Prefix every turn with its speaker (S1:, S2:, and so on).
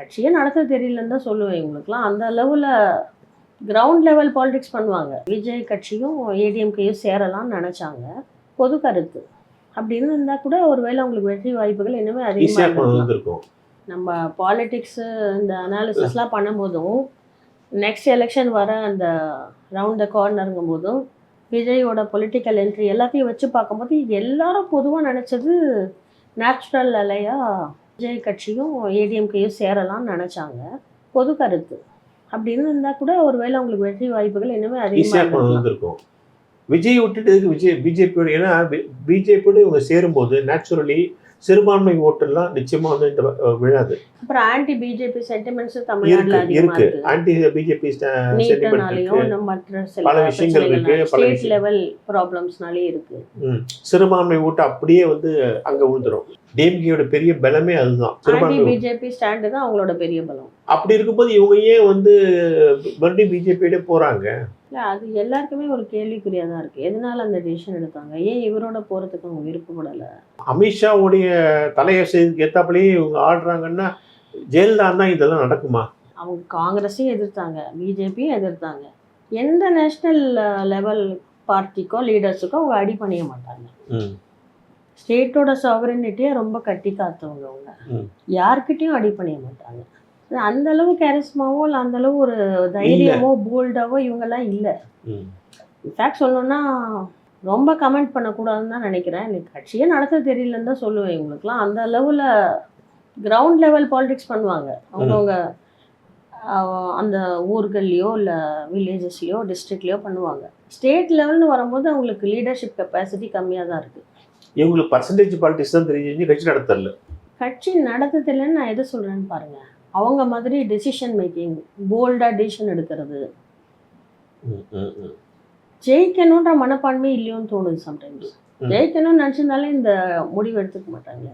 S1: கட்சியே நடத்த தெரியலன்னு தான் சொல்லுவேன். இவங்களுக்குலாம் அந்த அளவில் கிரவுண்ட் லெவல் பாலிடிக்ஸ் பண்ணுவாங்க. விஜய் கட்சியும் ஏடிஎம்கேயும் சேரலாம்னு நினச்சாங்க. பொது கருத்து அப்படின்னு இருந்தால் கூட ஒருவேளை அவங்களுக்கு வெற்றி வாய்ப்புகள் இன்னுமே அதிகமாக
S2: இருக்கும்.
S1: நம்ம பாலிடிக்ஸு இந்த அனாலிசிஸ்லாம் பண்ணும்போதும் நெக்ஸ்ட் எலெக்ஷன் வர அந்த ரவுண்ட் த கார்னருங்கும் போதும் விஜயோட பொலிட்டிக்கல் என்ட்ரி எல்லாத்தையும் வச்சு பார்க்கும்போது எல்லாரும் பொதுவாக நினச்சது நேச்சுரல் அலையாக விஜய் கட்சியும் ஏடிஎம்கேயும் சேரலாம்னு நினச்சாங்க. பொது கருத்து அப்படின்னு இருந்தால் கூட ஒருவேளை அவங்களுக்கு வெற்றி வாய்ப்புகள் இன்னுமே அதிகமாக
S2: இருக்கும். விஜய் விட்டுட்டு பிஜேபியோட, ஏன்னா பிஜேபியோட இவங்க சேரும்போது நேச்சுரலி சிறுபான்மை ஓட்டெல்லாம் நிச்சயமா வந்து இந்த விழாது.
S1: அப்புறம் ஆன்டி பிஜேபி சென்டிமெண்ட்ஸ் தமிழ்நாட்டுல
S2: இருக்கு. ஆன்டி பிஜேபி சென்டிமெண்ட்
S1: மற்ற
S2: பல விஷயங்கள் இருக்கு.
S1: ஸ்டேட் லெவல் ப்ராப்ளம்ஸ்னாலே இருக்கு.
S2: சிறுபான்மை ஓட்டு அப்படியே வந்து அங்க விழுந்துரும். டிஎம்கேயோட பெரிய பலமே அதுதான்.
S1: ஆன்டி பிஜேபி ஸ்டாண்ட் தான் அவங்களோட பெரிய பலம்.
S2: அப்படி இருக்கும்போது இவங்க ஏன் வந்து மறுபடியும் பிஜேபியோட போறாங்க?
S1: இல்லை, அது எல்லாருக்குமே ஒரு கேள்விக்குறியாக தான் இருக்குது. எதனால அந்த டிசிஷன் எடுத்தாங்க? ஏன் இவரோட போகிறதுக்கு அவங்க விருப்பப்படலை?
S2: அமித்ஷாவுடைய தலையசைக்கு ஏற்றாப்புலேயே இவங்க ஆடுறாங்கன்னா ஜெயலலிதா தான் இதெல்லாம் நடக்குமா?
S1: அவங்க காங்கிரஸையும் எதிர்த்தாங்க, பிஜேபியும் எதிர்த்தாங்க. எந்த நேஷ்னல் லெவல் பார்ட்டிக்கோ லீடர்ஸுக்கோ அவங்க அடி பண்ணிய மாட்டாங்க. ஸ்டேட்டோட சாவரனிட்டியை ரொம்ப கட்டி காத்தவங்க அவங்க. யார்கிட்டையும் அடி பண்ணிய மாட்டாங்க. அந்த அளவு கேரிஸ்மாவோ இல்லை அந்த அளவு ஒரு தைரியமோ போல்டாவோ இவங்கெல்லாம் இல்லை. இன்ஃபேக்ட் சொல்லணும்னா ரொம்ப கமெண்ட் பண்ணக்கூடாதுன்னு தான் நினைக்கிறேன். எனக்கு கட்சியே நடத்த தெரியலன்னு தான் சொல்லுவேன். இவங்களுக்குலாம் அந்த அளவில் கிரவுண்ட் லெவல் பாலிடிக்ஸ் பண்ணுவாங்க. அவங்கவுங்க அந்த ஊர்கள்லையோ இல்லை வில்லேஜஸ்லையோ டிஸ்ட்ரிக்ட்லையோ பண்ணுவாங்க. ஸ்டேட் லெவல்னு வரும்போது அவங்களுக்கு லீடர்ஷிப் கெப்பாசிட்டி கம்மியாக தான் இருக்குது.
S2: இவங்களுக்கு பர்சன்டேஜ் பாலிடிக்ஸ் தான் தெரிஞ்சு கட்சி நடத்தல.
S1: கட்சி நடத்த தெரியலன்னு நான் எதை சொல்கிறேன்னு பாருங்கள். அவங்க மாதிரி டெசிஷன் மேக்கிங், போல்டாக டெசிஷன் எடுக்கிறது, ஜெயிக்கணுன்ற மனப்பான்மை இல்லையோன்னு தோணுது சம்டைம்ஸ். ஜெயிக்கணும்னு நினச்சிருந்தாலே இந்த முடிவு எடுத்துக்க மாட்டாங்க.